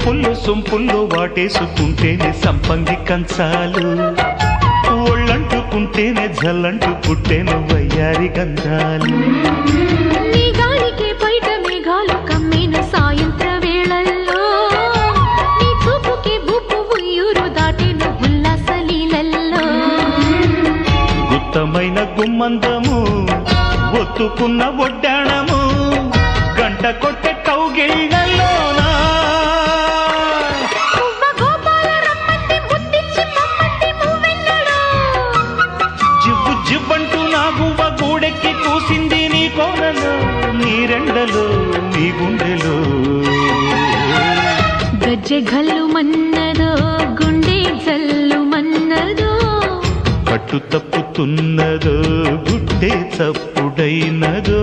వంపుల్లో సొంపుల్లో వాటేసుకుంటేనే సంపంగి కంచాలు, ఒళ్ళంటుకుంటేనే జల్లంటు పుట్టేను వయ్యారి గంధాలు. నీ గాలికే బయట మేఘాలు కమ్మిన సాయంత్ర వేళల్లో, నీ చూపుకే బుప్పు ఉయ్యూరు దాటిన ఉల్లాస లీలల్లో. గుత్తమైన గుమ్మందము ఒత్తుకున్న ఒడ్డాణము, గంట కొట్టే కౌగిళ్ళలోనా జివ్వు జివ్వంటూ నా గువ్వ గూడెక్కి కూసింది నీ కోనలో, నీ రెండలో నీ గుండెలో. గజ్జె గల్లు మన్నదో గుండె జల్లు మన్నదో, పట్టు తప్పుతున్నదో గుడ్డే చప్పుడైనదో.